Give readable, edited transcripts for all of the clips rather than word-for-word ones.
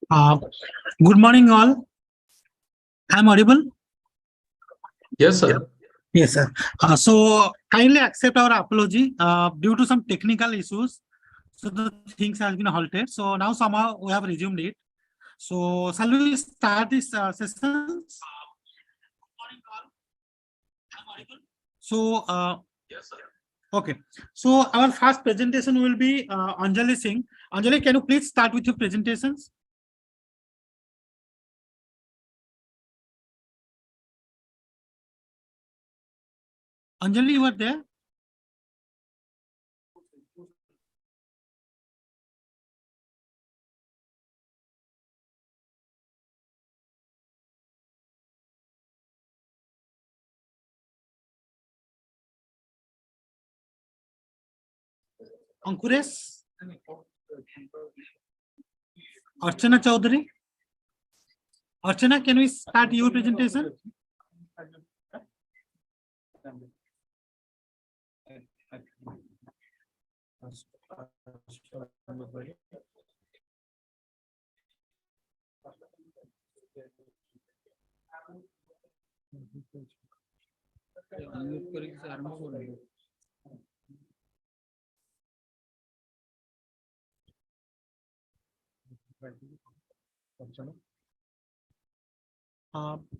Uh, Good morning, all. I'm audible? Yes, sir. Yes, sir. So kindly accept our apology due to some technical issues. So the things has been halted. So now somehow we have resumed it. So shall we start this sessions? Good morning, all. I'm audible. So Yes, sir. okay. So our first presentation will be Anjali Singh. Anjali, can you please start with your presentations? Anjali, you are there? Ankuresh? Archana Chaudhary? Archana, can we start your presentation?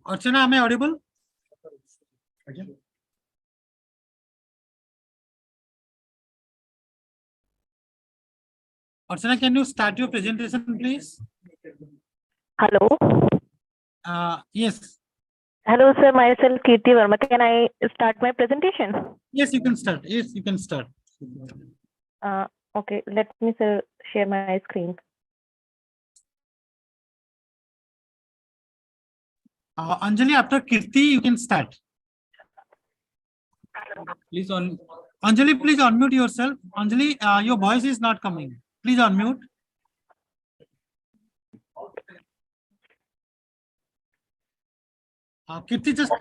Archana, am I audible? Archana, can you start your presentation, please? Hello. Yes. Hello, sir. Myself, Kirti Verma. Can I start my presentation? Yes, you can start. Yes, you can start. Okay. Let me, sir, share my screen. Anjali, after Kirti, you can start. Please on. Anjali, please unmute yourself. Anjali, your voice is not coming. Please unmute. Kirti, just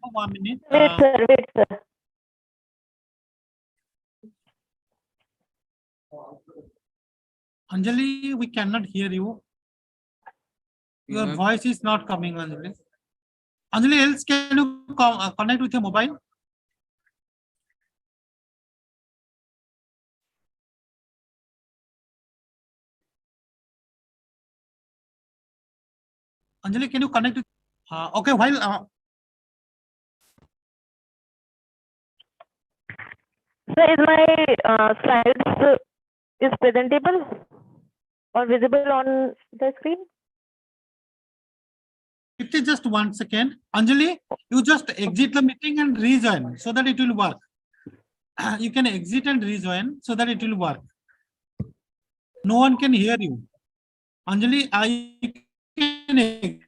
1 minute. Wait, sir. Wait, sir. Anjali, we cannot hear you. Your voice is not coming, Anjali. Anjali, else can you connect with your mobile? Anjali, can you connect with? Okay, while Sir, is my slides is presentable or visible on the screen? it is just 1 second. Anjali, you just exit the meeting and rejoin so that it will work. You can exit and rejoin so that it will work. No one can hear you. Anjali, I can exit.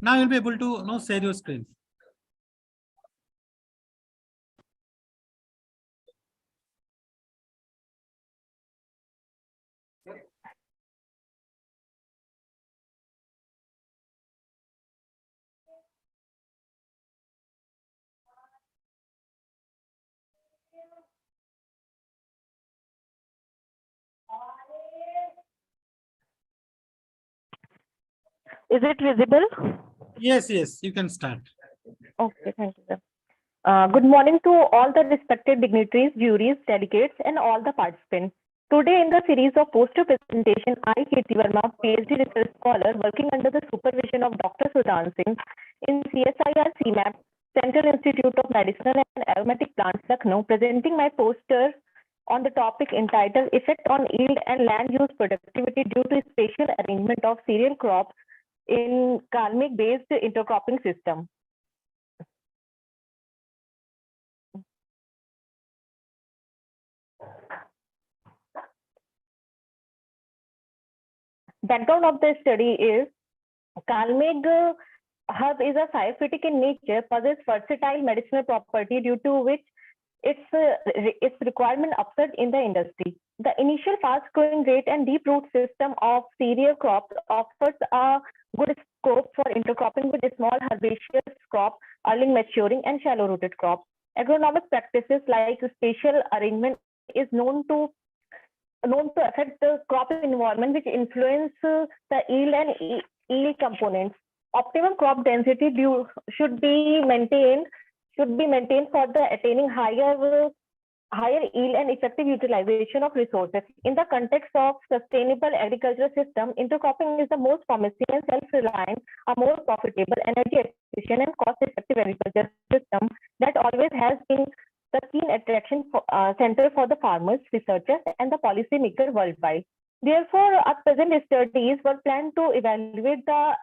Now you'll be able to share your screen. Is it visible? Yes, you can start. Okay, thank you, sir. Good morning to all the respected dignitaries, juries, delegates, and all the participants. Today, in the series of poster presentation, I, Kirti Verma, PhD research scholar, working under the supervision of Dr. Sudan Singh in CSIR CMAP, Central Institute of Medicinal and Aromatic Plants, Lucknow, presenting my poster on the topic entitled Effect on Yield and Land Use Productivity Due to Spatial Arrangement of Cereal Crops in Kalmic-based intercropping system. Background of the study is Kalmig herb is a syaphytic in nature, possesses versatile medicinal property due to which its requirement upsurge in the industry. The initial fast-growing rate and deep root system of cereal crops offers a good scope for intercropping with small herbaceous crop, early maturing, and shallow-rooted crops. Agronomic practices like spatial arrangement is known to affect the crop environment, which influence the yield and yield components. Optimum crop density should be maintained for the attaining higher yield and effective utilization of resources. In the context of sustainable agricultural system, intercropping is the most promising and self-reliant, a more profitable, energy efficient, and cost-effective agricultural system that always has been the keen attraction center for the farmers, researchers, and the policymakers worldwide. Therefore, our present studies were planned to evaluate the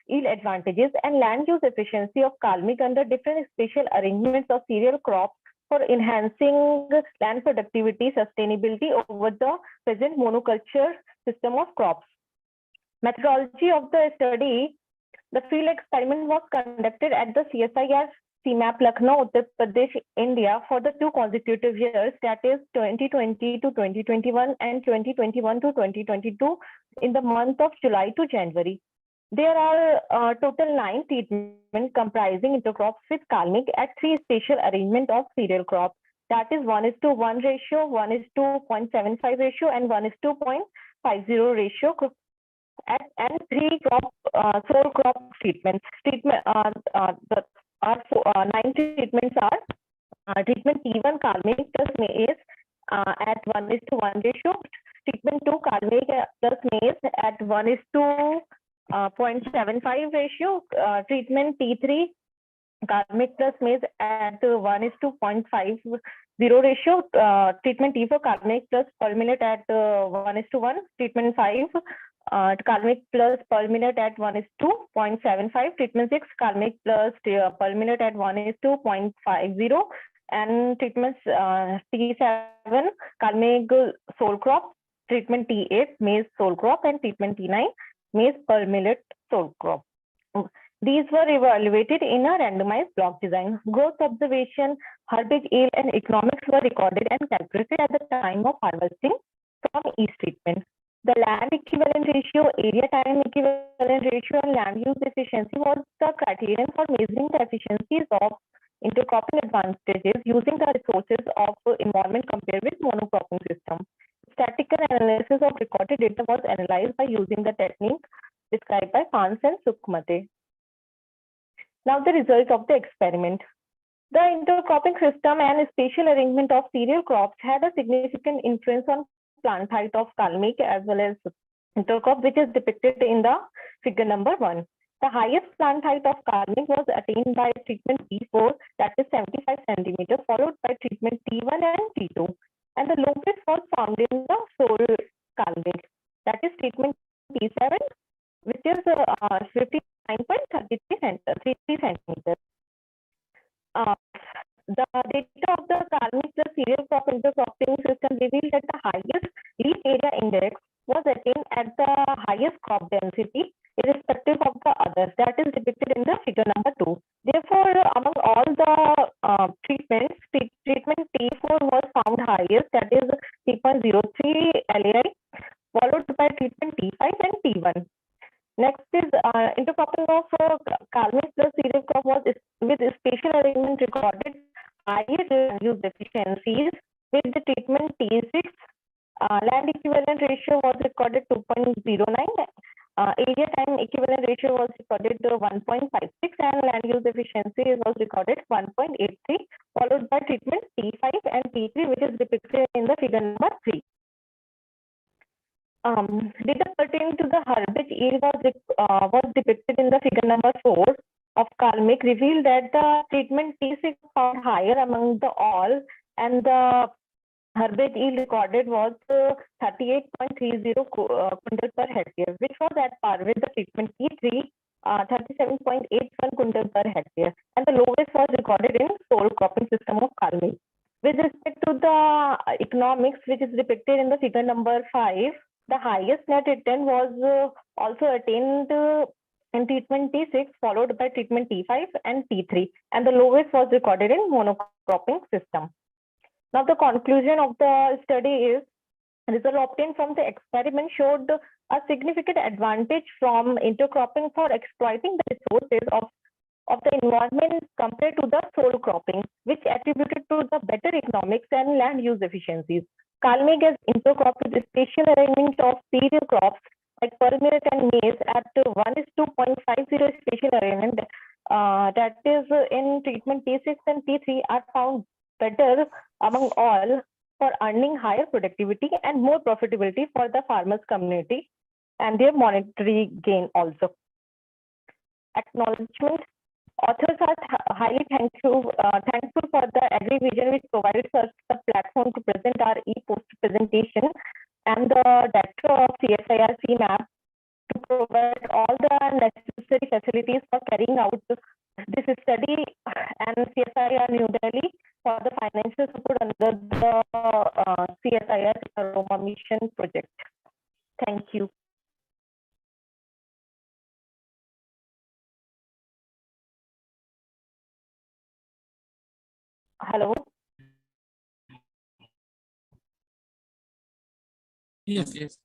yield advantages and land use efficiency of kalmik under different spatial arrangements of cereal crops for enhancing land productivity, sustainability over the present monoculture system of crops. Methodology of the study: the field experiment was conducted at the CSIR CMAP Lucknow, Uttar Pradesh, India for the 2 consecutive years, that is 2020 to 2021 and 2021 to 2022 in the month of July to January. There are total 9 treatments comprising intercrops with kalmik at 3 spatial arrangement of cereal crops. That is 1:1 ratio, 1:0.75 ratio, and 1:0.50 ratio, and 3 soil crop treatments. The 9 treatments are treatment T1 kalmik plus maize at 1:1 ratio, treatment 2 kalmik plus maize at 1:0.75 ratio, treatment T3 kalmik plus maize at 1:0.50 ratio, treatment T4 kalmik plus permanent at 1:1, treatment 5 kalmik plus permanent at 1:2.75, treatment 6 kalmik plus permanent at 1:2.50, and treatments T7 kalmik soil crop, treatment T8 maize soil crop, and treatment T9 maize per millet soil crop. These were evaluated in a randomized block design. Growth observation, herbage yield, and economics were recorded and calculated at the time of harvesting from each treatment. The land equivalent ratio, area time equivalent ratio, and land use efficiency was the criterion for measuring the efficiencies of intercropping advantages using the resources of environment compared with monocropping system. Statistical analysis of recorded data was analyzed by using the technique described by Fans and Sukhmate. Now the results of the experiment. The intercropping system and spatial arrangement of cereal crops had a significant influence on plant height of kalmik as well as intercrop, which is depicted in the figure number 1. The highest plant height of kalmik was attained by treatment T4, that is 75 centimeters, followed by treatment T1 and T2. And the lowest was found in the soil kalmik, that is treatment T7, which is 59.33 centimeters. The data of the kalmik plus cereal crop intercropping system revealed that the highest leaf area index was attained at the highest crop density, irrespective of the others, that is depicted in the figure number 2. Therefore, among all the treatments, treatment T4 was found highest, that is 3.03 LAI, followed by treatment T5 and T1. Next is intercropping of kalmik plus cereal crop was with spatial arrangement recorded higher land use efficiencies with the treatment T6. Land equivalent ratio was recorded 2.09. Area time equivalent ratio was recorded 1.56, and land use efficiency was recorded 1.83, followed by treatment T5 and T3, which is depicted in the figure number 3. Data pertaining to the herbage yield was depicted in the figure number 4 of kalmik, revealed that the treatment T6 found higher among the all, and the herbage yield recorded was 38.30 quintal per hectare, which was at par with the treatment T3, 37.81 quintal per hectare, and the lowest was recorded in soil cropping system of kalmik. With respect to the economics, which is depicted in the figure number 5, the highest net return was also attained in treatment T6, followed by treatment T5 and T3, and the lowest was recorded in monocropping system. Now the conclusion of the study is Result obtained from the experiment showed a significant advantage from intercropping for exploiting the resources of the environment compared to the sole cropping, which attributed to the better economics and land use efficiencies. Kalmig has intercropped with spatial arrangement of cereal crops like permanent and maize at 1:2.50 spatial arrangement. That is in treatment T6 and T3 are found better among all for earning higher productivity and more profitability for the farmers community and their monetary gain also. Acknowledgement. Authors are highly thankful for the AgriVision, which provided us the platform to present our e-post presentation, and the director of CSIR CMAP to provide all the necessary facilities for carrying out this study, and CSIR New Delhi for the financial support under the CSIR Aroma Mission project. Thank you. Hello. Yes, yes.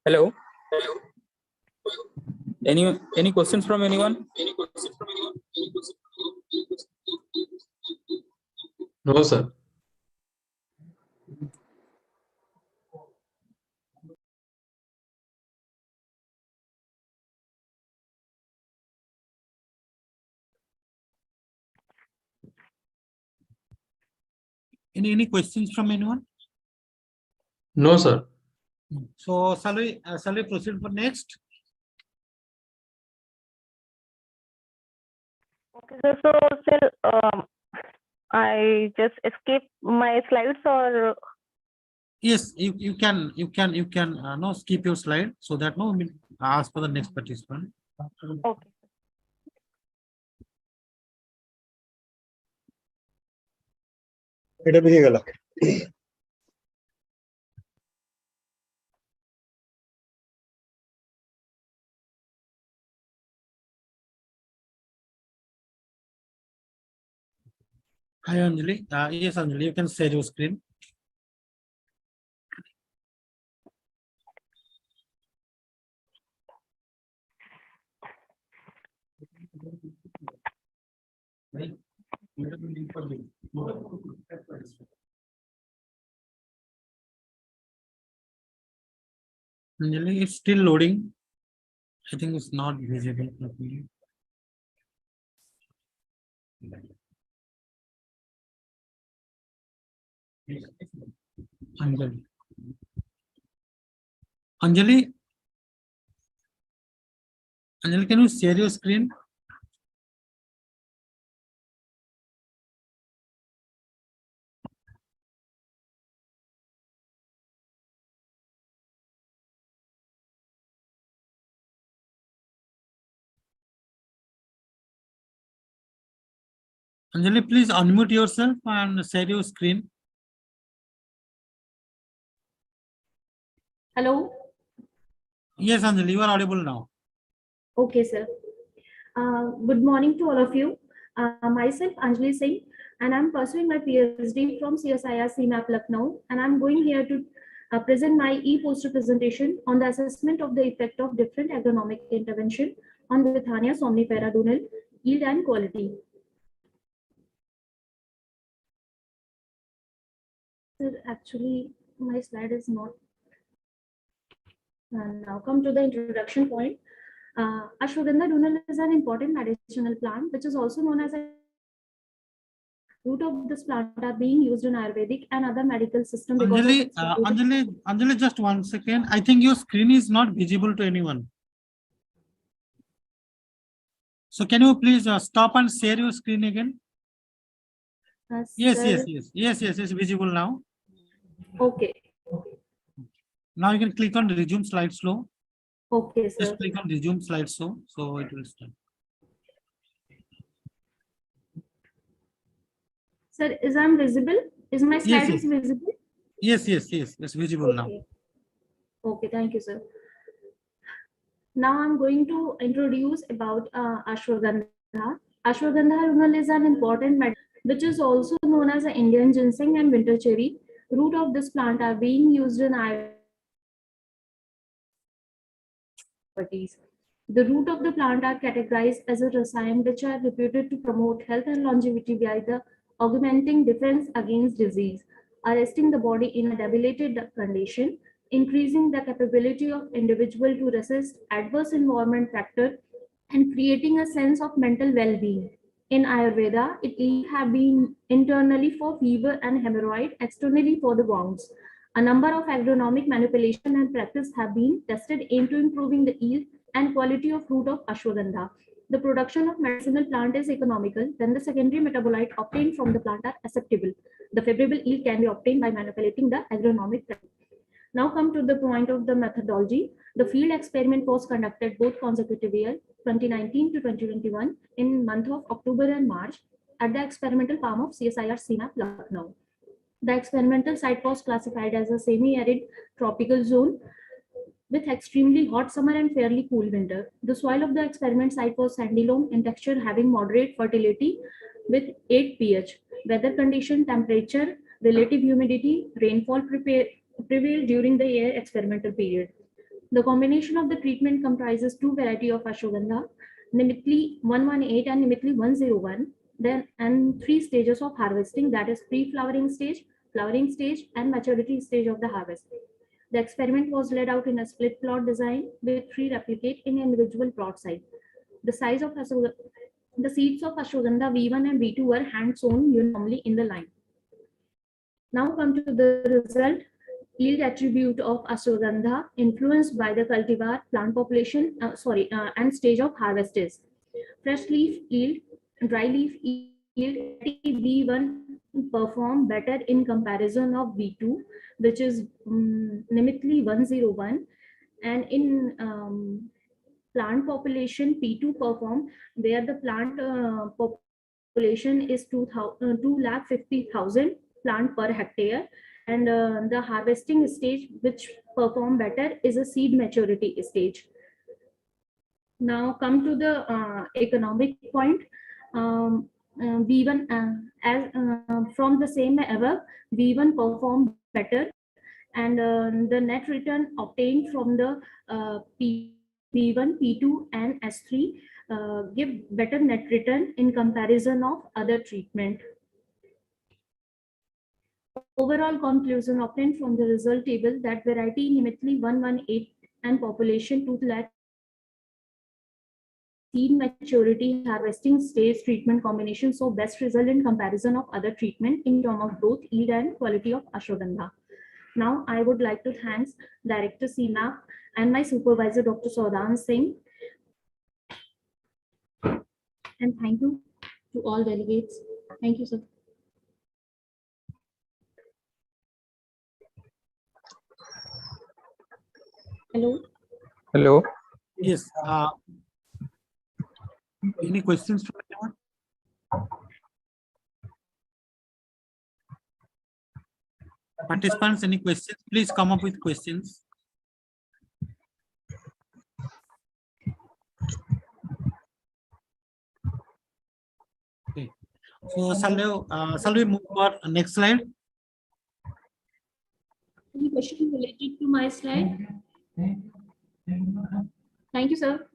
Hello. Any questions from anyone? No, sir. Any questions from anyone? No, sir. So shall we proceed for next? Okay, so still I just escape my slides, or Yes, you can no skip your slide so that no we ask for the next participant. okay. এটা বেরিয়ে গেল Hi Anjali. Yes, Anjali, you can share your screen. Anjali, it's still loading. I think it's not visible properly. Anjali. Anjali, can you share your screen? Anjali, please unmute yourself and share your screen. Hello. Yes, Anjali, you are audible now. Okay, sir. Good morning to all of you. Myself, Anjali Singh, and I'm pursuing my PhD from CSIR CMAP Lucknow, and I'm going here to present my e-poster presentation on the assessment of the effect of different agronomic intervention on Withania somnifera dunal yield and quality. Sir, actually, my slide is not. Now come to the introduction point. Ashwagandha dunal is an important medicinal plant, which is also known as a root of this plant are being used in Ayurvedic and other medical systems. Anjali, just 1 second. I think your screen is not visible to anyone. So can you please stop and share your screen again? Yes, it's visible now. Okay. Now you can click on resume slideshow. Okay, sir. Just click on resume slideshow, so it will start. Sir, is I visible? Is my slide Yes. visible? Yes, it's visible now. Okay, thank you, sir. Now I'm going to introduce about ashwagandha. Ashwagandha herbal is an important medicine which is also known as the Indian ginseng and winter cherry. Root of this plant are being used in properties. The root of the plant are categorized as a rasayan which are reputed to promote health and longevity by the augmenting defense against disease, arresting the body in a debilitated condition, increasing the capability of individual to resist adverse environment factor, and creating a sense of mental well-being. In Ayurveda, it have been internally for fever and hemorrhoid, externally for the wounds. A number of agronomic manipulation and practice have been tested aimed to improving the yield and quality of fruit of ashwagandha. The production of medicinal plant is economical, then the secondary metabolite obtained from the plant are acceptable. The favorable yield can be obtained by manipulating the agronomic practice. Now come to the point of the methodology. The field experiment was conducted both consecutive year 2019 to 2021 in month of October and March at the experimental farm of CSIR CMAP Lucknow. The experimental site was classified as a semi-arid tropical zone with extremely hot summer and fairly cool winter. The soil of the experiment site was sandy loam in texture having moderate fertility with 8 pH. Weather condition, temperature, relative humidity, rainfall prevailed during the year experimental period. The combination of the treatment comprises two varieties of ashwagandha, Nimitli 118 and Nimitli 101, then and 3 stages of harvesting, that is pre-flowering stage, flowering stage, and maturity stage of the harvest. The experiment was laid out in a split plot design with 3 replicate in individual plot site. The size of the seeds of ashwagandha V1 and V2 were hand sown uniformly in the line. Now come to the result. Yield attribute of ashwagandha influenced by the cultivar, plant population, and stage of harvest is fresh leaf yield, dry leaf yield. V1 perform better in comparison of V2, which is Nimitli 101, and in plant population P2 perform where the plant population is 250,000 plant per hectare, and the harvesting stage which perform better is a seed maturity stage. Now come to the economic point. V1 as from the same above, V1 perform better, and the net return obtained from the P1, P2, and S3 give better net return in comparison of other treatment. Overall conclusion obtained from the result table that variety Nimitli 118 and population 2 lakh seed maturity harvesting stage treatment combination so best result in comparison of other treatment in terms of growth, yield, and quality of ashwagandha. Now I would like to thank Director CMAP and my supervisor Dr. Saudan Singh, and thank you to all delegates. Thank you, sir. Hello. Hello. Yes. Any questions from anyone? Participants, any questions? Please come up with questions. Okay. So shall we move for next slide? Any question related to my slide? Thank you, sir.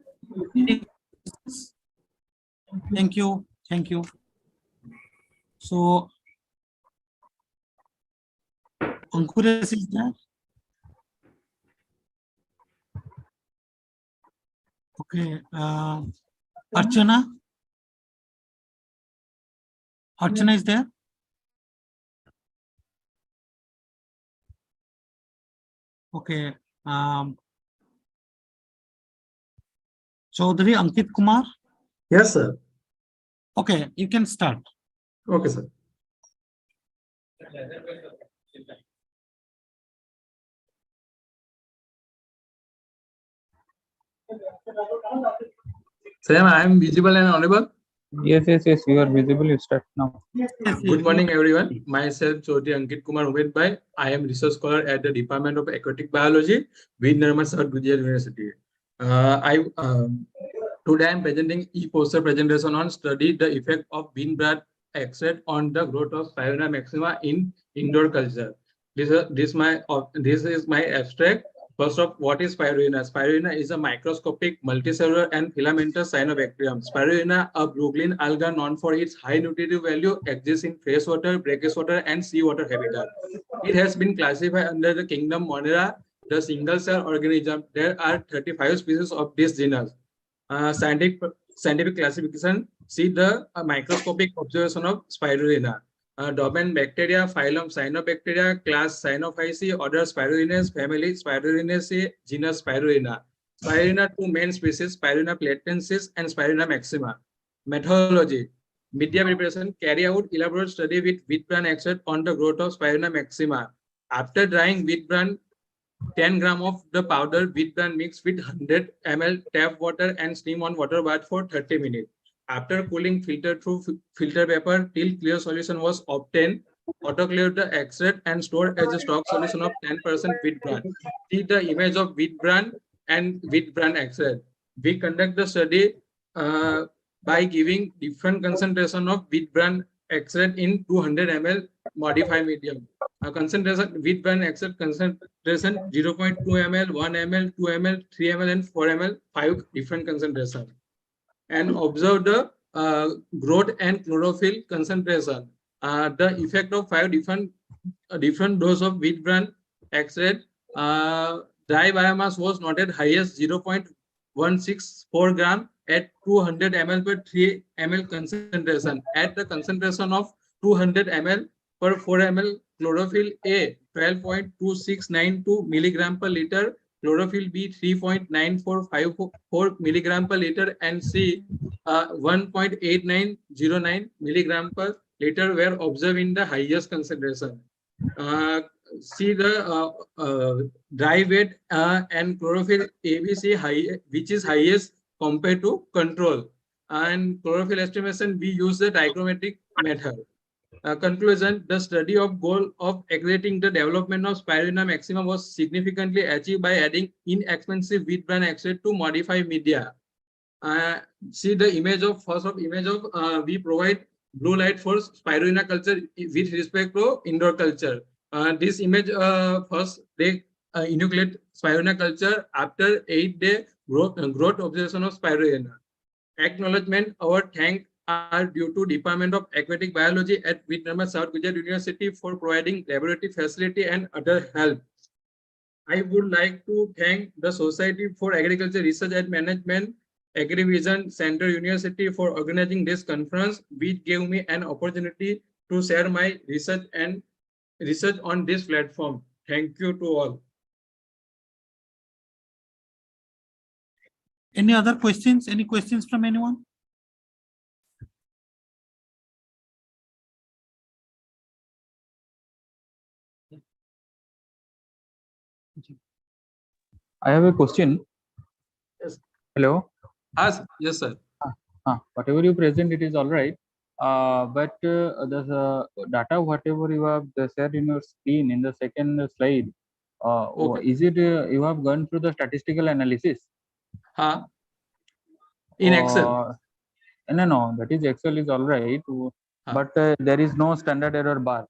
Thank you. Thank you. So Ankuresh is there. Okay. Archana. Archana is there. Okay. Chaudhary Ankit Kumar. Yes, sir. Okay, you can start. Okay, sir. Sam, I am visible and audible. Yes, you are visible. You start now. Yes, Good morning, everyone. Myself, Chaudhry Ankit Kumar Umed Bhai. I am research scholar at the Department of Aquatic Biology with Nirmal Sir Gujarat University. Today I am presenting e-poster presentation on study the effect of bean bran extract on the growth of Spirulina maxima in indoor culture. This is my abstract. First of what is spirulina? Spirulina is a microscopic, multicellular and filamentous cyanobacterium. Spirulina, a blue-green alga known for its high nutritive value, exists in freshwater, brackish water, and seawater habitat. It has been classified under the kingdom Monera, the single-cell organism. There are 35 species of this genus. Scientific classification. See the microscopic observation of spirulina. Domain bacteria, phylum Cyanobacteria, class Cyanophyceae, order Spirulinaceae, family Spirulinaceae, genus Spirulina. Spirulina, two main species, Spirulina platensis and Spirulina maxima. Methodology. Media preparation. Carry out elaborate study with wheat bran extract on the growth of Spirulina maxima. After drying wheat bran, 10 gram of the powder wheat bran mixed with 100 ml tap water and steam on water bath for 30 minutes. After cooling, filter through filter paper till clear solution was obtained. Autoclave the extract and store as a stock solution of 10% wheat bran. See the image of wheat bran and wheat bran extract. We conduct the study by giving different concentration of wheat bran extract in 200 ml modified medium. Concentration wheat bran extract concentration 0.2 ml, 1 ml, 2 ml, 3 ml, and 4 ml, 5 different concentration. And observe the growth and chlorophyll concentration. The effect of 5 different dose of wheat bran extract. Dry biomass was noted highest 0.164 gram at 200 ml per 3 ml concentration. At the concentration of 200 ml per 4 ml, chlorophyll A 12.2692 milligram per liter, chlorophyll B 3.9454 milligram per liter, and C 1.8909 milligram per liter were observed in the highest concentration. See the dry weight and chlorophyll ABC high, which is highest compared to control. And chlorophyll estimation, we use the dichromatic method. Conclusion, the study of goal of accelerating the development of Spirulina maxima was significantly achieved by adding inexpensive wheat bran extract to modify media. See the image of we provide blue light for Spirulina culture with respect to indoor culture. This image first they inoculate Spirulina culture after 8-day growth observation of Spirulina. Acknowledgement, our thanks are due to Department of Aquatic Biology at Nirmal South Gujarat University for providing laboratory facility and other help. I would like to thank the Society for Agriculture Research and Management, AgriVision Center University for organizing this conference, which gave me an opportunity to share my research on this platform. Thank you to all. Any other questions? Any questions from anyone? I have a question. Yes. Hello. Yes, sir. Whatever you present, it is all right. But the data, whatever you have shared in your screen in the second slide, Okay. is it you have gone through the statistical analysis? In Excel. No, that is Excel is all right, but there is no standard error bar.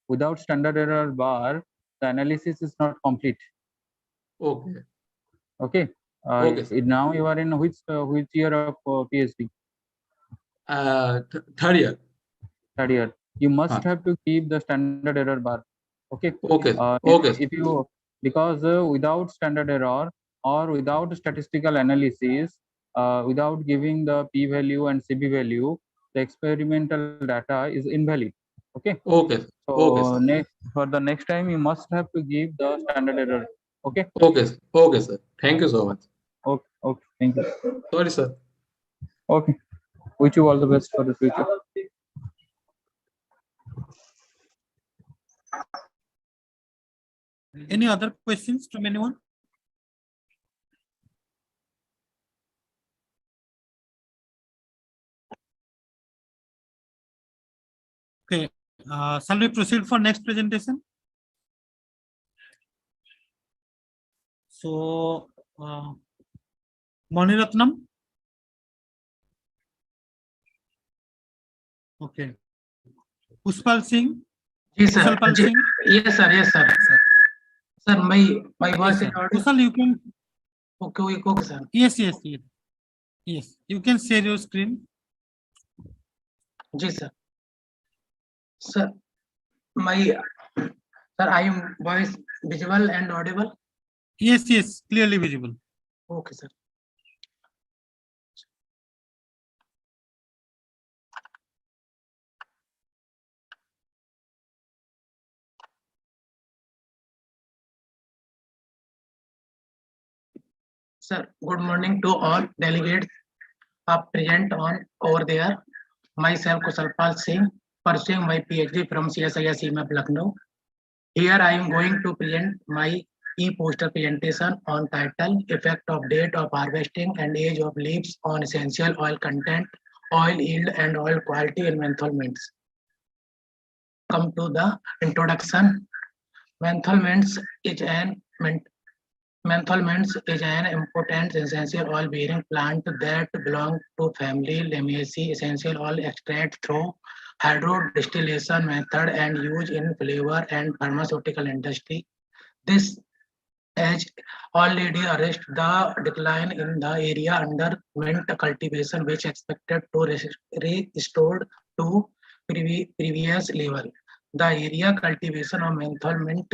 Without standard error bar, the analysis is not complete. Okay. Okay. Okay. Now you are in which year of PhD? Third year. Third year. You must have to keep the standard error bar. Okay. Okay. Okay. If you because without standard error or without statistical analysis, without giving the p value and cb value, the experimental data is invalid. Okay. Okay. So Okay, for the next time, you must have to give the standard error. Okay. Okay. Okay, sir. Thank you so much. Okay. Okay. Thank you. Sorry, sir. Okay. Wish you all the best for the future. Any other questions from anyone? Okay, shall we proceed for next presentation? So, Maniratnam. Okay. Pushpal Singh. Yes, sir. Kushal Singh. Yes, sir. Yes, sir. Sir, my voice is audible. Kushal, you can. Okay, sir. Yes. Yes. You can share your screen. Yes, sir. Sir, I am voice visible and audible. Yes. Clearly visible. Okay, sir. Sir, good morning to all delegates present on over there. Myself, Kusalpal Singh, pursuing my PhD from CSIR CMAP Lucknow. Here I am going to present my e-poster presentation on title, effect of date of harvesting and age of leaves on essential oil content, oil yield and oil quality in menthol mints. Come to the introduction. Menthol mints is an important essential oil bearing plant that belong to family Lamiaceae essential oil extract through hydrodistillation method and used in flavor and pharmaceutical industry. This has already arrested the decline in the area under mint cultivation, which expected to restore to previous level. The area cultivation of menthol mint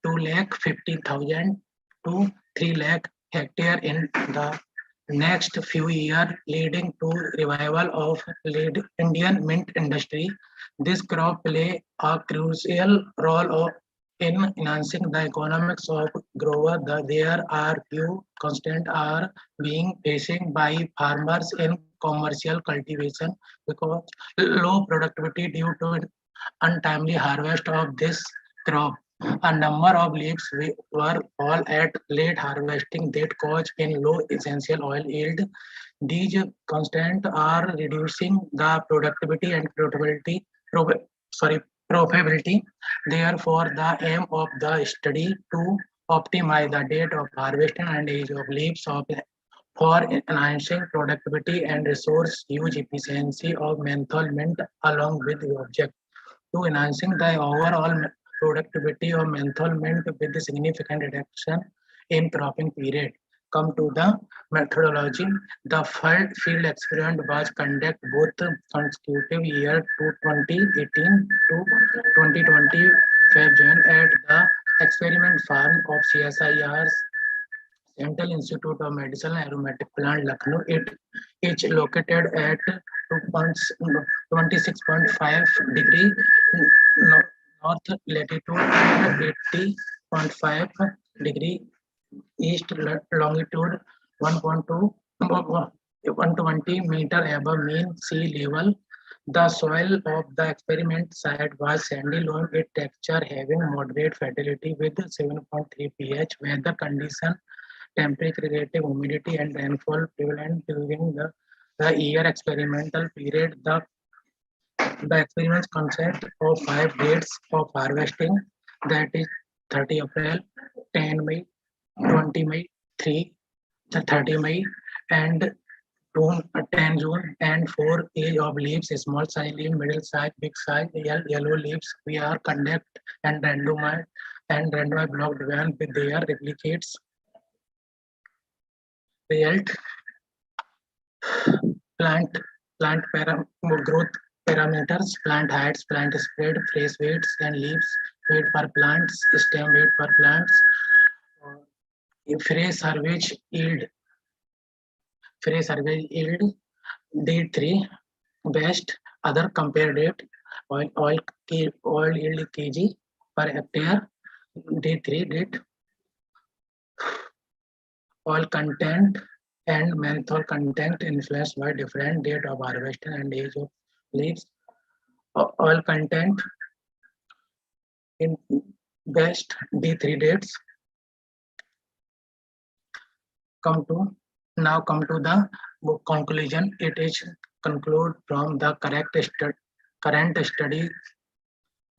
2,50,000 to 3 lakh hectare in the next few years, leading to revival of Indian mint industry. This crop play a crucial role in enhancing the economics of grower. There are few constraints are being facing by farmers in commercial cultivation because low productivity due to untimely harvest of this crop. A number of leaves were all at late harvesting that cause in low essential oil yield. These constraints are reducing the productivity and profitability. Therefore, the aim of the study to optimize the date of harvesting and age of leaves for enhancing productivity and resource use efficiency of menthol mint along with the object to enhancing the overall productivity of menthol mint with a significant reduction in cropping period. Come to the methodology. The field experiment was conducted both consecutive year to 2018 to 2020 June at the experiment farm of CSIR's Central Institute of Medicine and Aromatic Plant, Lucknow. It is located at 26.5 degree north latitude and 80.5 degree east longitude, 1.2 120 meter above mean sea level. The soil of the experiment site was sandy loam with texture having moderate fertility with 7.3 pH. Weather condition, temperature, relative humidity, and rainfall prevalent during the year experimental period. The experiment consists of 5 dates of harvesting, that is 30 April, 10 May, 20 May, 3, 30 May, and 10 June, and 4 age of leaves, small size leaf, middle size, big size, yellow leaves. We are conduct and randomized block developed with their replicates. Result, plant growth parameters, plant heights, plant spread, fresh weights and leaves, weight per plants, stem weight per plants, fresh salvage yield, D3, best other compare date, oil yield kg per hectare, D3 date, oil content and menthol content influenced by different date of harvesting and age of leaves. Oil content in best D3 dates. Come to the conclusion. It is conclude from the current study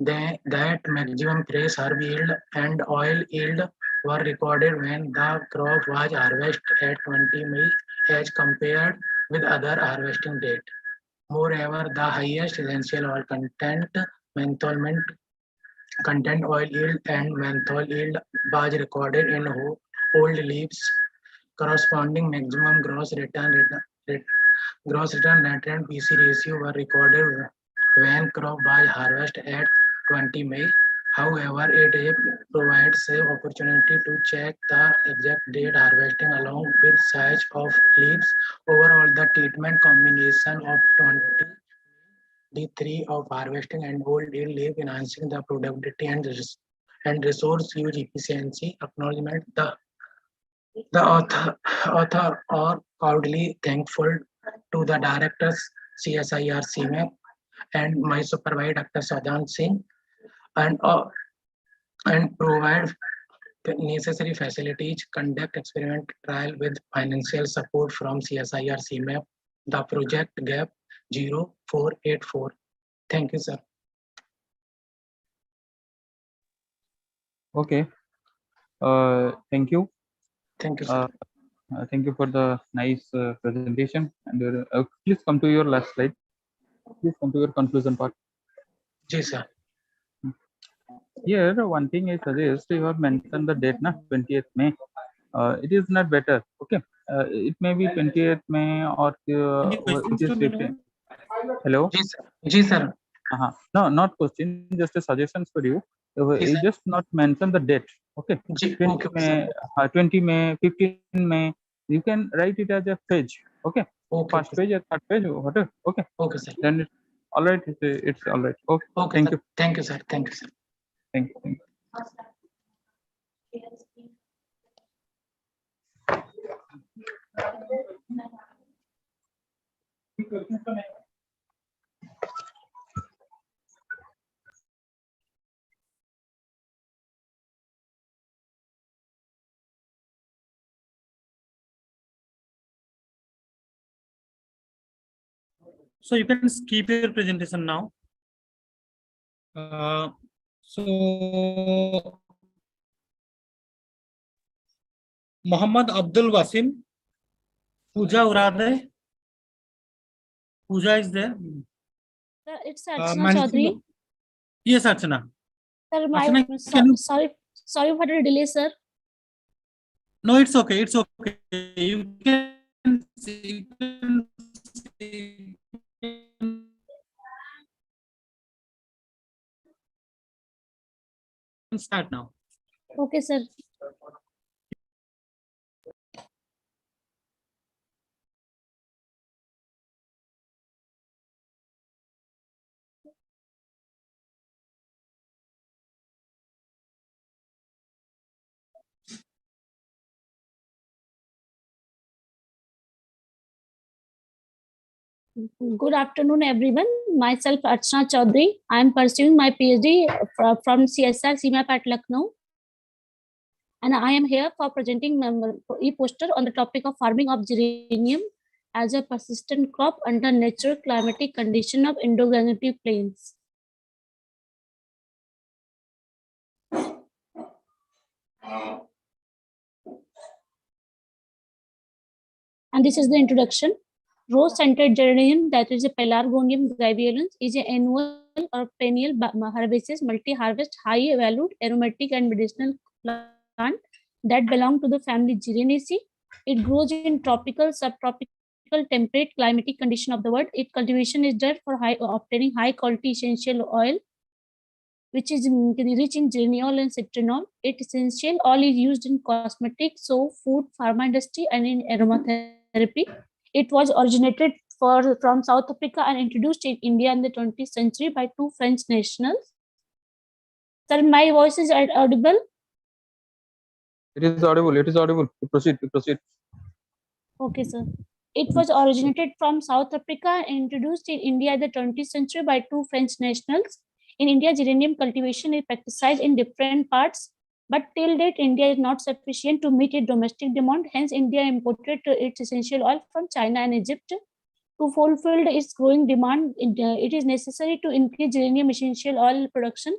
that maximum fresh herb yield and oil yield were recorded when the crop was harvested at 20 May as compared with other harvesting date. Moreover, the highest essential oil menthol content oil yield and menthol yield was recorded in old leaves. Corresponding maximum gross return nutrient PC ratio were recorded when crop was harvested at 20 May. However, it provides an opportunity to check the exact date harvesting along with size of leaves. Overall, the treatment combination of 23 of harvesting and old yield leaf enhancing the productivity and resource use efficiency. Acknowledgement. The author are proudly thankful to the directors CSIR CMAP and my supervisor Dr. Sadan Singh and provide the necessary facilities, conduct experiment trial with financial support from CSIR CMAP, the project gap 0484. Thank you, sir. Okay. Thank you. Thank you, sir. Thank you for the nice presentation. And please come to your last slide. Please come to your conclusion part. Yes, sir. Here, one thing I suggest, you have mentioned the date, na 20th May. It is not better. Okay. It may be 20th May or it is 15th. Hello. Yes, sir. No, not question. Just a suggestions for you. Yes, You just not mention the date. Okay. 20 May, 20 May, 15 May. You can write it as a page. Okay. First page or third page. Whatever. Okay. Okay, sir. Then it's all right. It's all right. Okay. Okay. Thank sir. you. Thank you, sir. Thank you, sir. Thank you. Thank you. So you can skip your presentation now. So Muhammad Abdul Wasim, Pooja Urade. Pooja is there. Sir, it's Archana Chaudhary. Yes, Archana. Sir, Archana, sorry for the delay, sir. No, it's okay. It's okay. You can start now. Okay, sir. Good afternoon, everyone. Myself, Archana Chaudhary. I am pursuing my PhD from CSR CMAP at Lucknow. And I am here for presenting a poster on the topic of farming of geranium as a persistent crop under natural climatic condition of Indo-Gangetic plains. And this is the introduction. Rose-scented geranium, that is a Pelargonium graveolens, is an annual or perennial herbaceous multi-harvest, high-valued aromatic and medicinal plant that belong to the family Geraniaceae. It grows in tropical, subtropical, temperate climatic condition of the world. Its cultivation is done for obtaining high-quality essential oil, which is rich in geraniol and citronol. Its essential oil is used in cosmetics, soap, food, pharma industry, and in aromatherapy. It was originated from South Africa and introduced in India in the 20th century by two French nationals. Sir, my voice is audible? It is audible. It is audible. Proceed. Proceed. Okay, sir. It was originated from South Africa and introduced in India in the 20th century by two French nationals. In India, geranium cultivation is practiced in different parts, but till date, India is not sufficient to meet its domestic demand. Hence, India imported its essential oil from China and Egypt. To fulfill its growing demand, it is necessary to increase geranium essential oil production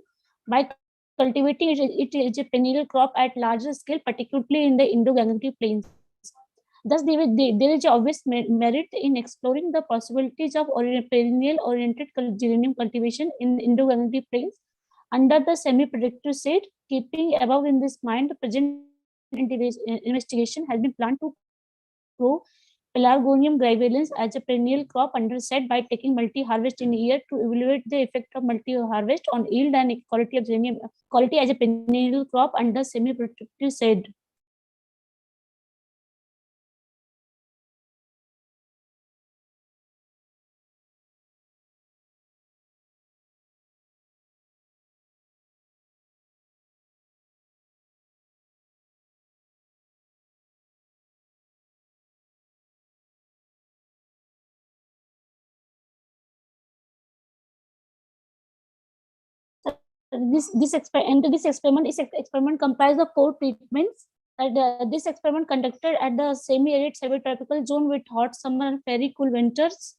by cultivating it as a perennial crop at larger scale, particularly in the Indo-Gangetic plains. Thus, there is obvious merit in exploring the possibilities of perennial-oriented geranium cultivation in Indo-Gangetic plains under the semi-predictive shade. Keeping above in this mind, the present investigation has been planned to grow Pelargonium graveolens as a perennial crop under set by taking multi-harvest in a year to evaluate the effect of multi-harvest on yield and quality of geranium quality as a perennial crop under semi-protective shade. This experiment comprised of 4 treatments. This experiment conducted at the semi-arid semi-tropical zone with hot summer and very cool winters.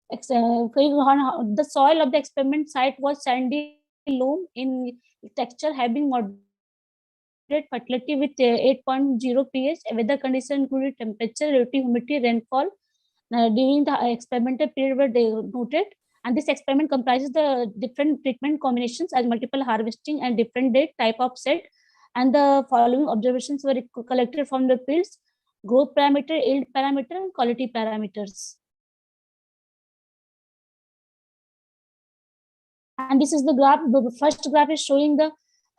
The soil of the experiment site was sandy loam in texture, having moderate fertility with 8.0 pH. Weather conditions included temperature, relative humidity, rainfall during the experimental period were noted. And this experiment comprises the different treatment combinations as multiple harvesting and different date type of set. And the following observations were collected from the fields: growth parameter, yield parameter, and quality parameters. And this is the graph. The first graph is showing the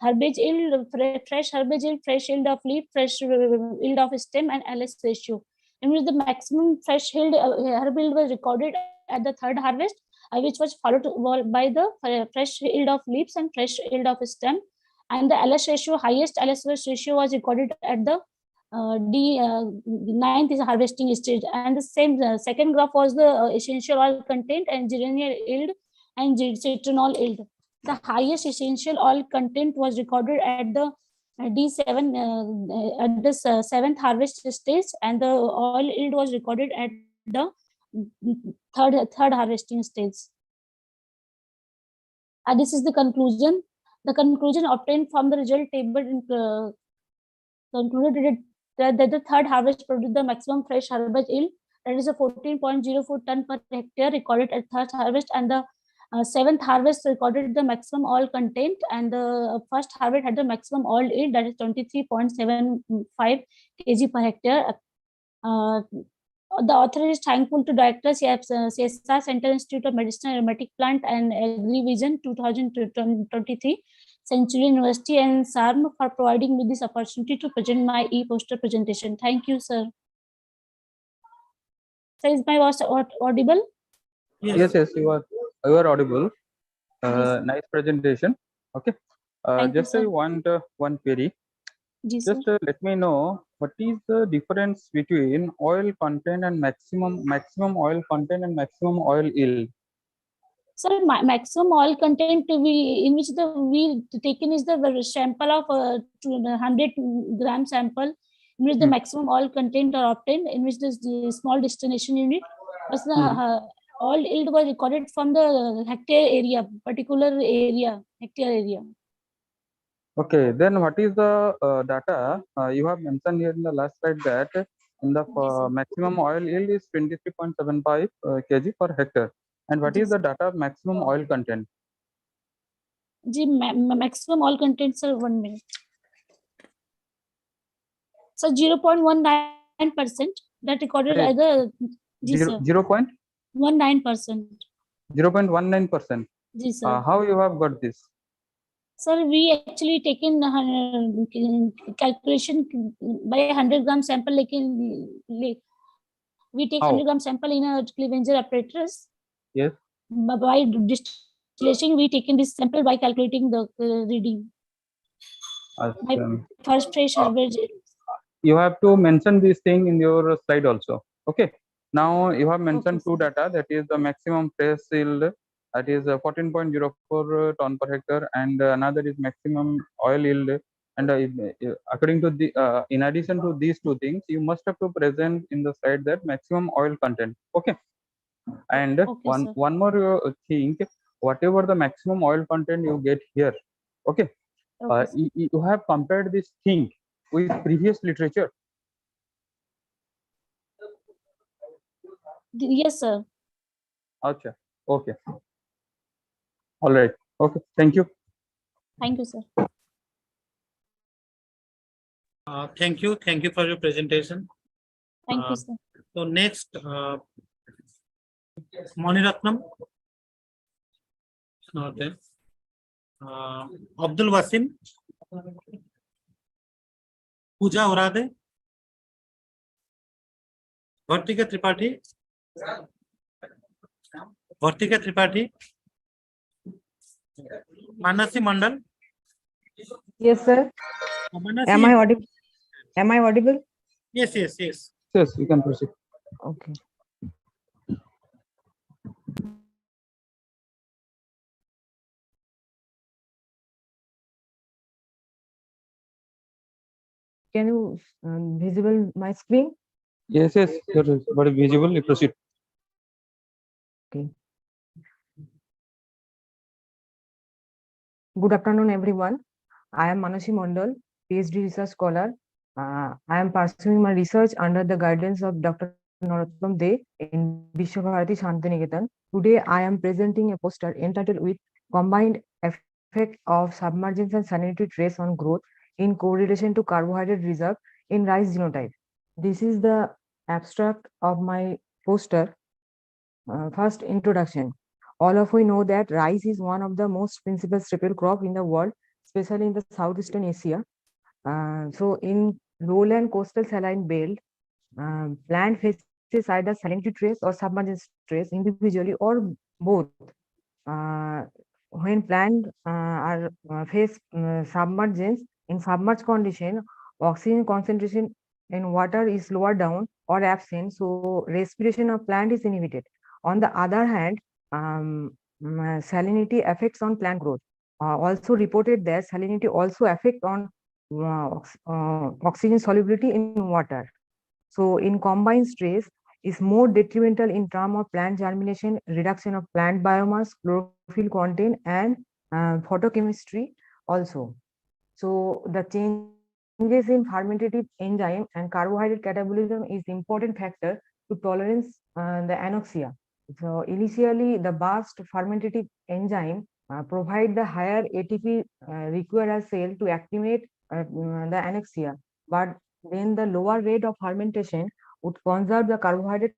herbage yield, fresh herbage yield, fresh yield of leaf, fresh yield of stem, and LS ratio. In which the maximum fresh yield herb yield was recorded at the third harvest, which was followed by the fresh yield of leaves and fresh yield of stem. And the LS ratio, highest LS ratio was recorded at the ninth is harvesting stage. And the same second graph was the essential oil content and geraniol yield and citronol yield. The highest essential oil content was recorded at the D7 at this seventh harvest stage, and the oil yield was recorded at the third harvesting stage. And this is the conclusion. The conclusion obtained from the result table concluded that the third harvest produced the maximum fresh herbage yield, that is a 14.04 ton per hectare recorded at third harvest, and the seventh harvest recorded the maximum oil content, and the first harvest had the maximum oil yield, that is 23.75 kg per hectare. The author is thankful to directors CSR Center Institute of Medicinal Aromatic Plant and AgriVision 2023, Century University and SARM for providing me this opportunity to present my e-poster presentation. Thank you, sir. So is my voice audible? Yes, you are audible. Nice presentation. Okay. Just I want one query. Just let me know what is the difference between oil content and maximum oil content and maximum oil yield. So maximum oil content in which we taken is the sample of 100 gram sample, in which the maximum oil content are obtained, in which the small destination unit, but the oil yield was recorded from the hectare area, particular area, hectare area. Okay, then what is the data you have mentioned here in the last slide that in the maximum oil yield is 23.75 kg per hectare, and what is the data of maximum oil content? Maximum oil content, sir, 1 minute. So 0.19% that recorded as a 0.19%. 0.19%. How you have got this? Sir, we actually taken calculation by 100 gram sample. Like we take 100 gram sample in a cleavanger apparatus. Yes. By distillation, we taken this sample by calculating the reading. First fresh herbage. You have to mention this thing in your slide also. Okay. Now you have mentioned two data, that is the maximum fresh yield, that is 14.04 ton per hectare, and another is maximum oil yield, And according to the in addition to these two things, you must have to present in the slide that maximum oil content. Okay. And Okay, sir. one more thing, whatever the maximum oil content you get here, okay, Okay, sir. you have compared this thing with previous literature. Yes, sir. Acha. Okay. All right. Okay. Thank you. Thank you, sir. Thank you. Thank you for your presentation. Thank you, sir. So next, Maniratnam. It's not there. Abdul Wasim. Pooja Urade. Vartika Tripathi. Vartika Tripathi. Manasi Mandal. Yes, sir. Manasi. Am I audible? Am I audible? Yes, yes, yes. Yes, you can proceed. Okay. Can you visible my screen? Yes, yes, but visible. You proceed. Okay. Good afternoon, everyone. I am Manasi Mandal, PhD research scholar. I am pursuing my research under the guidance of Dr. Narottam De in Vishwabharati Shantiniketan. Today, I am presenting a poster entitled with combined effect of submergence and salinity trace on growth in correlation to carbohydrate reserve in rice genotype. This is the abstract of my poster. First, introduction. All of we know that rice is one of the most principal staple crop in the world, especially in the Southeastern Asia. So in lowland coastal saline belt, plant faces either salinity trace or submergence trace individually or both. When plant are face submergence, in submerged condition, oxygen concentration in water is lower down or absent, so respiration of plant is inhibited. On the other hand, salinity effects on plant growth. Also reported that salinity also affect on oxygen solubility in water. So in combined stress is more detrimental in terms of plant germination, reduction of plant biomass, chlorophyll content, and photochemistry also. So the changes in fermentative enzyme and carbohydrate catabolism is important factor to tolerance the anoxia. So initially, the vast fermentative enzyme provide the higher ATP required as cell to activate the anoxia, but then the lower rate of fermentation would conserve the carbohydrate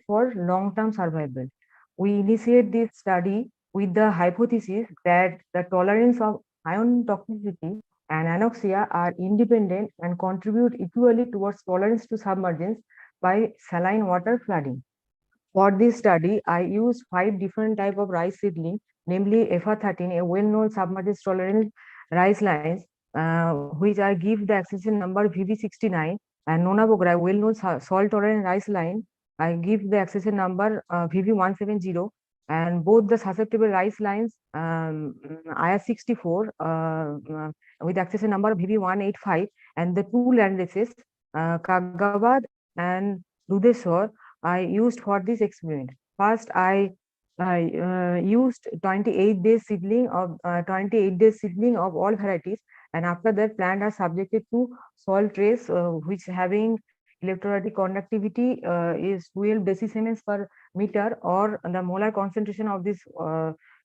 for long-term survival. We initiate this study with the hypothesis that the tolerance of ion toxicity and anoxia are independent and contribute equally towards tolerance to submergence by saline water flooding. For this study, I used 5 different types of rice seedling, namely FR13, a well-known submergence tolerant rice lines, which I give the accession number VV69, and Nona Bogra, well-known salt tolerant rice line, I give the accession number VV170, and both the susceptible rice lines IR64 with accession number VV185, and the two land races Kagabad and Dudeshwar I used for this experiment. First, I used 28 days seedling of 28 days seedling of all varieties, and after that, plant are subjected to salt trace, which having electrolytic conductivity is 12 decisiemens per meter, or the molar concentration of this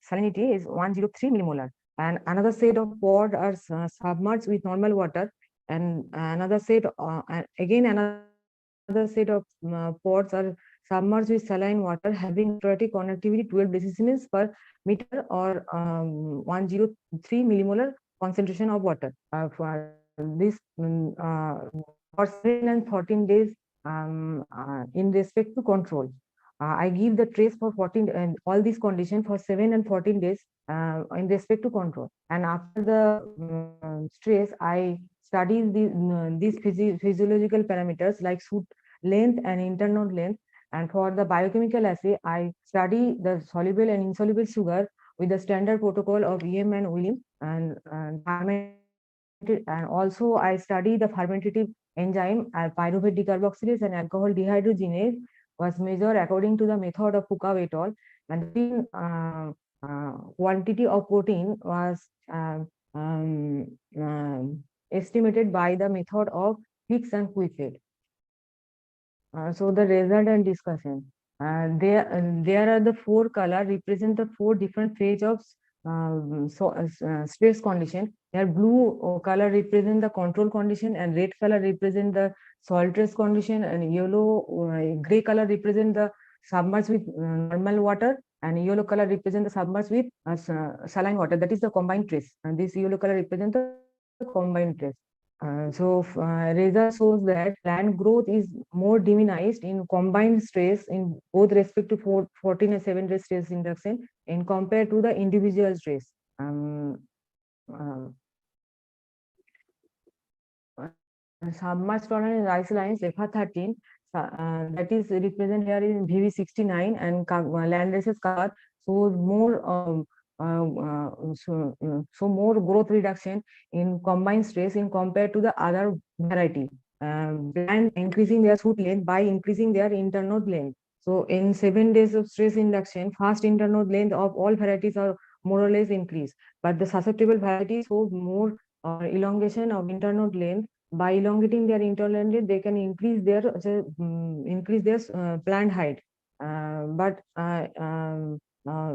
salinity is 103 millimolar. And another set of pods are submerged with normal water, and another set again another set of pods are submerged with saline water having electrolytic conductivity 12 decisiemens per meter, or 103 millimolar concentration of water. For this for 7 and 14 days in respect to control. I give the trace for 14 and all these conditions for 7 and 14 days in respect to control. And after the stress, I study these physiological parameters like shoot length and internal length. And for the biochemical assay, I study the soluble and insoluble sugar with the standard protocol of EM and William and and also I study the fermentative enzyme pyruvate decarboxylase and alcohol dehydrogenase was measured according to the method of Fukao et al. And in quantity of protein was estimated by the method of Hicks and Quiffet. So the result and discussion. There are the four color represent the four different phase of stress condition. There blue color represent the control condition, and red color represent the soil stress condition, and yellow gray color represent the submerged with normal water, and yellow color represent the submerged with saline water. That is the combined trace, and this yellow color represent the combined trace. Result shows that plant growth is more diminished in combined stress in both respect to 14 and 7 day stress induction in compared to the individual stress. Submerged tolerance rice lines FR13 that is represented here in VV69 and land races cover shows more so more growth reduction in combined stress in compared to the other variety. Plant increasing their shoot length by increasing their internode length. So in 7 days of stress induction, first internode length of all varieties are more or less increased, but the susceptible varieties show more elongation of internode length. By elongating their internode length, they can increase their plant height.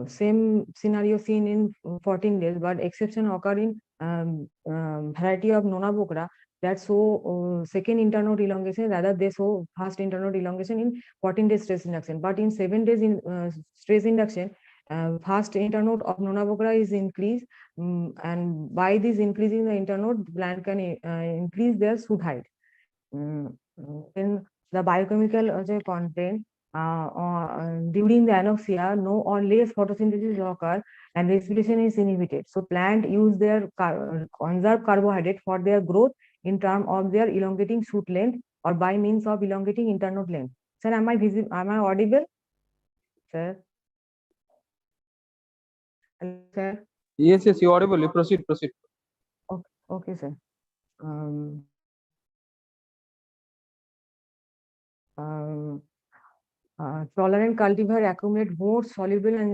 Same scenario seen in 14 days, but exception occur in variety of Nona Bokra that show second internode elongation, rather they show first internode elongation in 14 days stress induction. But in 7 days in stress induction, first internode of Nona Bokra is increased, and by this increasing the internode, plant can increase their shoot height. In the biochemical content, during the anoxia, no or less photosynthesis occur and respiration is inhibited. So plant use their conserved carbohydrate for their growth in terms of their elongating shoot length or by means of elongating internode length. Sir, am I audible? Sir? Hello, sir? Yes, you are audible. Proceed. Okay, sir. Tolerant cultivar accumulate more soluble and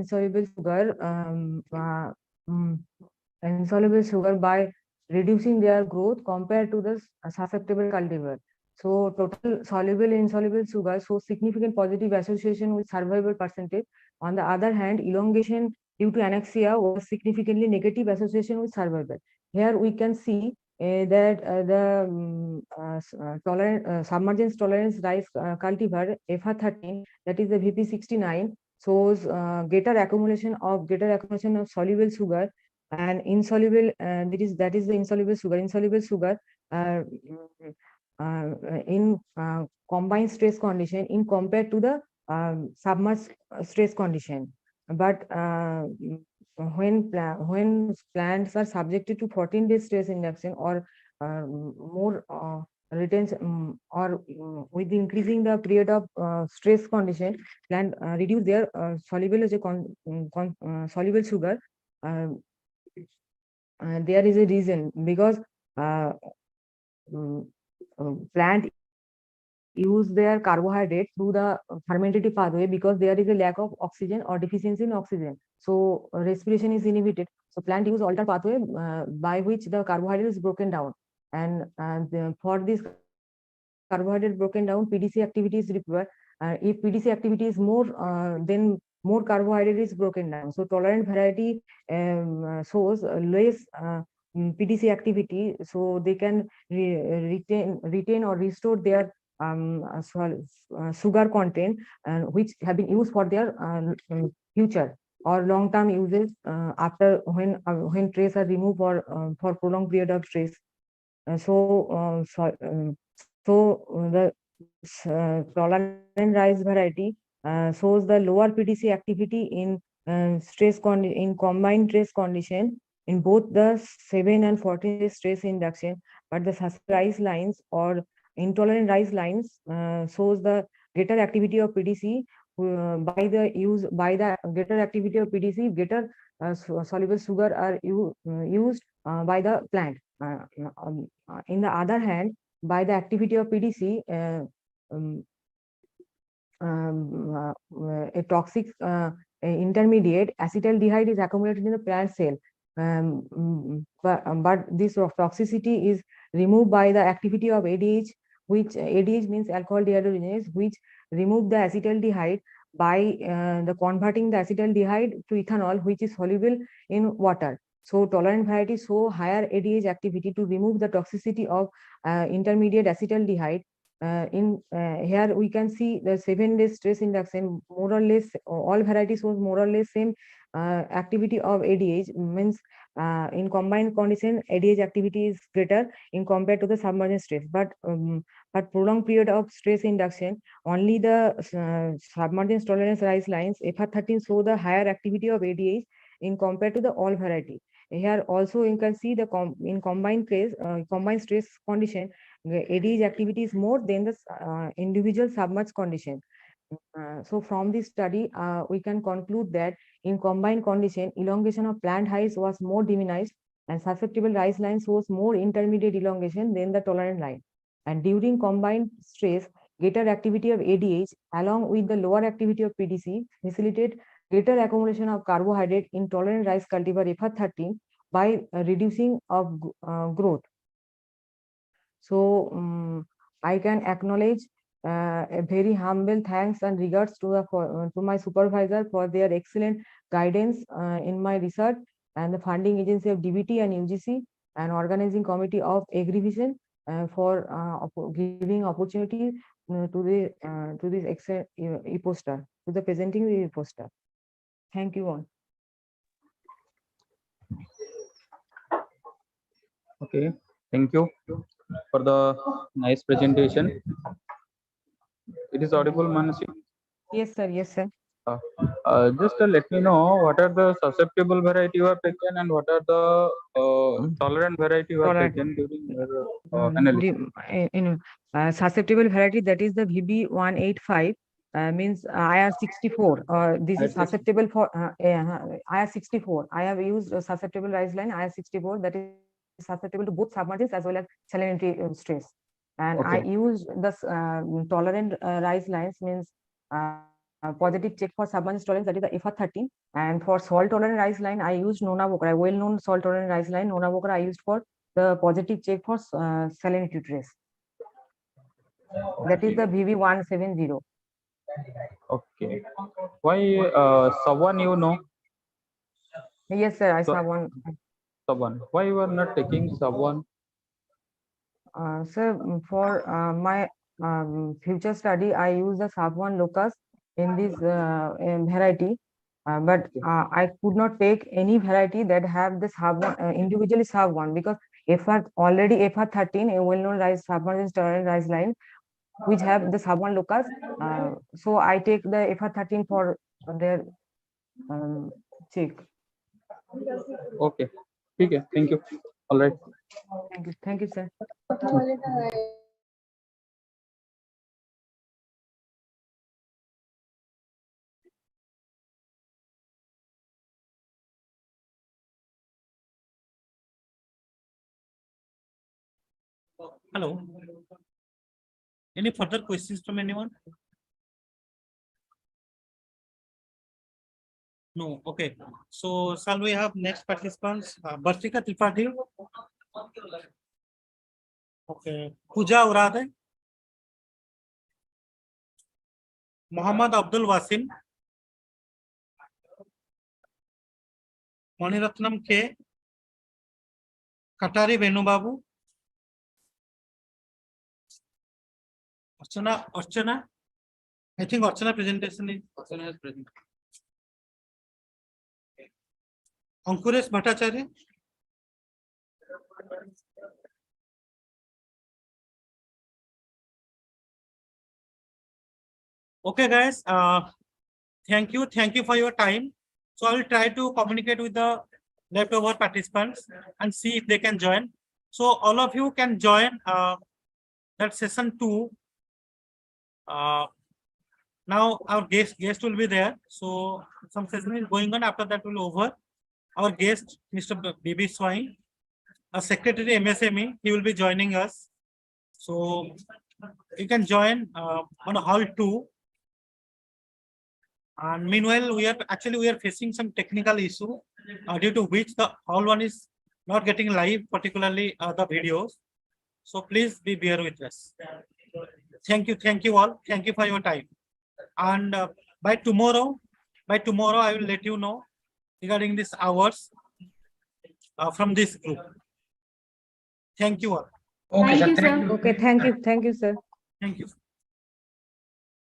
insoluble sugar by reducing their growth compared to the susceptible cultivar. So total soluble and insoluble sugar shows significant positive association with survival percentage. On the other hand, elongation due to anoxia was significantly negative association with survival. Here we can see that the submergence tolerance rice cultivar FR13, that is the VP69, shows greater accumulation of soluble sugar and insoluble. That is the insoluble sugar. Insoluble sugar in combined stress condition in compared to the submerged stress condition. But when plants are subjected to 14 days stress induction or more retention or with increasing the period of stress condition, plant reduce their soluble soluble sugar. There is a reason because plant use their carbohydrate through the fermentative pathway because there is a lack of oxygen or deficiency in oxygen. So respiration is inhibited. So plant use alternate pathway by which the carbohydrate is broken down. And for this carbohydrate broken down, PDC activity is required. If PDC activity is more, then more carbohydrate is broken down. So tolerant variety shows less PDC activity, so they can retain or restore their sugar content which have been used for their future or long-term uses after when trace are removed for prolonged period of stress. So the tolerant rice variety shows the lower PDC activity in in combined stress condition in both the 7 and 14 day stress induction, but the rice lines or intolerant rice lines shows the greater activity of PDC by the greater activity of PDC, greater soluble sugar are used by the plant. in the other hand, by the activity of PDC, a toxic intermediate acetaldehyde is accumulated in the plant cell. But this toxicity is removed by the activity of ADH, which ADH means alcohol dehydrogenase, which remove the acetaldehyde by the converting the acetaldehyde to ethanol, which is soluble in water. So tolerant varieties show higher ADH activity to remove the toxicity of intermediate acetaldehyde. Here we can see the 7-day stress induction, more or less all varieties shows more or less same activity of ADH, means in combined condition ADH activity is greater in compared to the submergent stress, but prolonged period of stress induction, only the submergence tolerance rise lines FR13 show the higher activity of ADH in compared to the all variety. Here also you can see the in combined case, combined stress condition, the ADH activity is more than the individual submerged condition. So from this study, we can conclude that in combined condition, elongation of plant height was more diminished, and susceptible rise line shows more intermediate elongation than the tolerant line. And during combined stress, greater activity of ADH along with the lower activity of PDC facilitate greater accumulation of carbohydrate in tolerant rice cultivar FR13 by reducing of growth. So I can acknowledge a very humble thanks and regards to my supervisor for their excellent guidance in my research, and the funding agency of DBT and UGC, and organizing committee of AgriVision for giving opportunity to this excellent e-poster, to the presenting the e-poster. Thank you all. Okay, thank you for the nice presentation. It is audible, Manasi? Yes, sir. Yes, sir. Just let me know what are the susceptible variety you have taken and what are the tolerant variety you have taken during your analysis. Susceptible variety, that is the VB185, means IR64. This is susceptible for IR64. I have used susceptible rise line IR64, that is susceptible to both submergence as well as salinity stress. And I use the tolerant rise lines, means positive check for submergence tolerance, that is the FR13. And for salt tolerant rise line, I used Nona Bokra, well-known salt tolerant rise line. Nona Bokra I used for the positive check for salinity trace. That is the VB170. Okay. Why sub-1 you know? Yes, sir. I sub-1. Sub-1. Why you are not taking sub-1? Sir, for my future study, I use the sub-1 locus in this variety, but I could not take any variety that have the sub-1 individually sub-1, because already FR13, a well-known rise submergence tolerant rise line, which have the sub-1 locus. So I take the FR13 for their check. Okay. Okay. Thank you. All right. Thank you. Thank you, sir. Hello. Any further questions from anyone? No. Okay. So shall we have next participants? Bartika Tripathi. Okay. Pooja Urade. Muhammad Abdul Wasim. Maniratnam K. Katari Venubabu. Archana. I think Archana presentation is Archana has present. Ankuresh Bhattacharya. Okay, guys. Thank you for your time. So I will try to communicate with the leftover participants and see if they can join. So all of you can join that session 2. Now our guest will be there. So some session is going on. After that will over. Our guest, Mr. B.B. Swine. Secretary MSME. He will be joining us. So you can join on hall 2. And meanwhile, we are facing some technical issue due to which the hall 1 is not getting live, particularly the videos. So please be bear with us. Thank you all. Thank you for your time. And by tomorrow, I will let you know regarding these hours from this group. Thank you all. Okay, Thank sir. you, Thank sir. you. Okay, thank you, sir. Thank you.